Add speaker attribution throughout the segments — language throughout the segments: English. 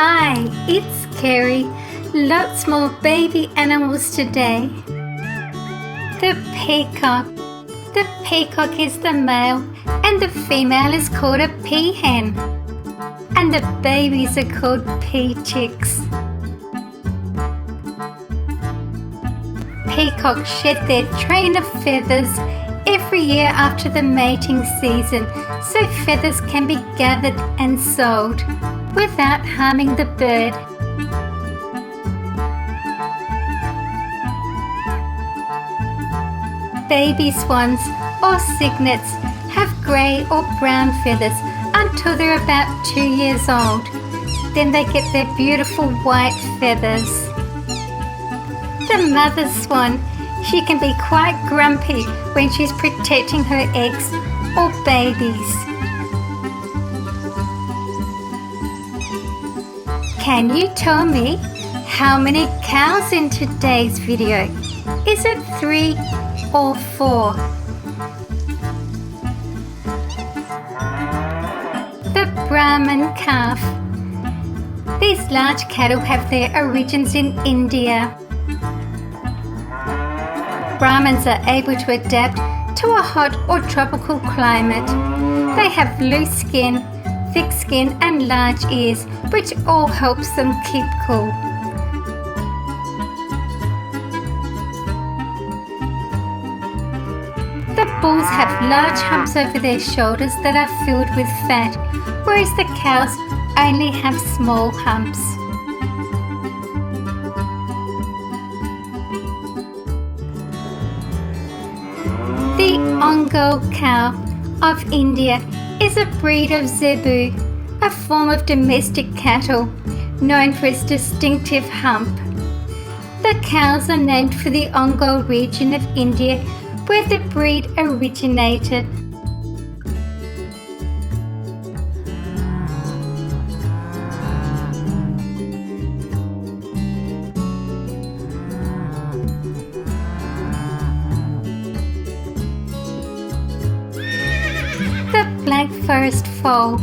Speaker 1: Hi, it's Carrie. Lots more baby animals today. The peacock. The peacock is the male and the female is called a peahen. And the babies are called pea chicks. Peacocks shed their train of feathers every year after the mating season, so feathers can be gathered and sold without harming the bird. Baby swans or cygnets have grey or brown feathers until they're about 2 years old. Then they get their beautiful white feathers. The mother swan, she can be quite grumpy when she's protecting her eggs or babies. Can you tell me how many cows in today's video? Is it 3 or 4? The Brahman calf. These large cattle have their origins in India. Brahmans are able to adapt to a hot or tropical climate. They have loose skin, thick skin and large ears, which all helps them keep cool. The bulls have large humps over their shoulders that are filled with fat, whereas the cows only have small humps. The Ongole cow of India is a breed of zebu, a form of domestic cattle known for its distinctive hump. The cows are named for the Ongole region of India where the breed originated. Black Forest foal.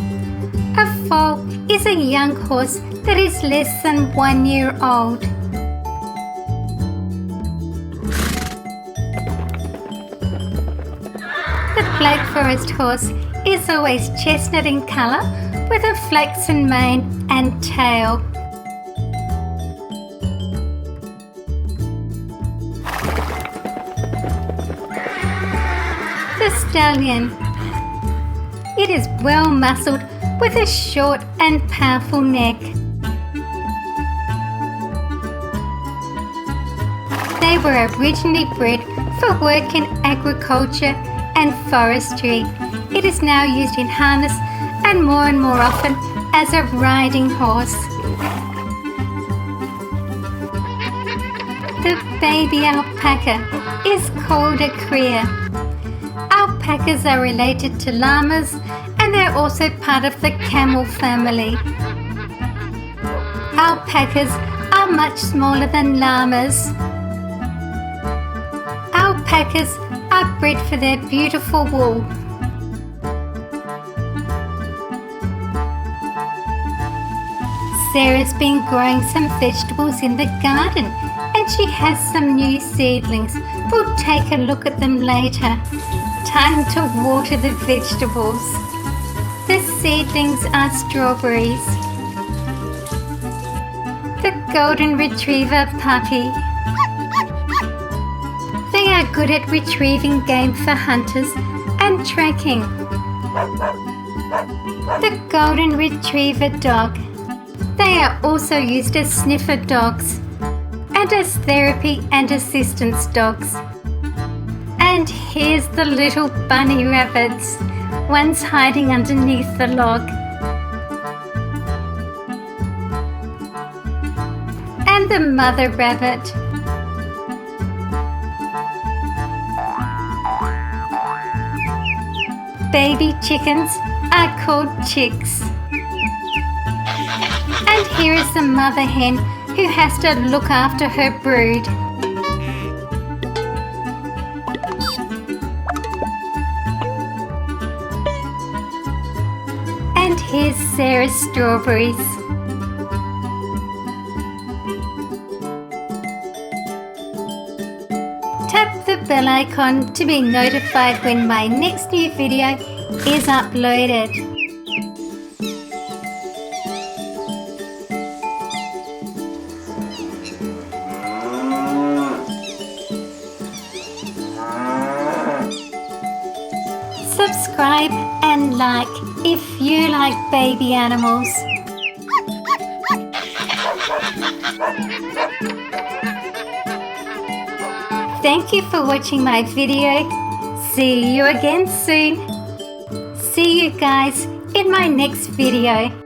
Speaker 1: A foal is a young horse that is less than 1 year old. The Black Forest horse is always chestnut in colour with a flaxen mane and tail. The stallion. It is well muscled with a short and powerful neck. They were originally bred for work in agriculture and forestry. It is now used in harness and more often as a riding horse. The baby alpaca is called a cria. Alpacas are related to llamas and they're also part of the camel family. Alpacas are much smaller than llamas. Alpacas are bred for their beautiful wool. Sarah's been growing some vegetables in the garden and she has some new seedlings. We'll take a look at them later. Time to water the vegetables. The seedlings are strawberries. The golden retriever puppy. They are good at retrieving game for hunters and tracking. The golden retriever dog. They are also used as sniffer dogs and as therapy and assistance dogs. And here's the little bunny rabbits. One's hiding underneath the log. And the mother rabbit. Baby chickens are called chicks. And here is the mother hen who has to look after her brood. And here's Sarah's strawberries. bell icon to be notified when my next new video is uploaded. Subscribe and like if you like baby animals. Thank you for watching my video. See you again soon. See you guys in my next video.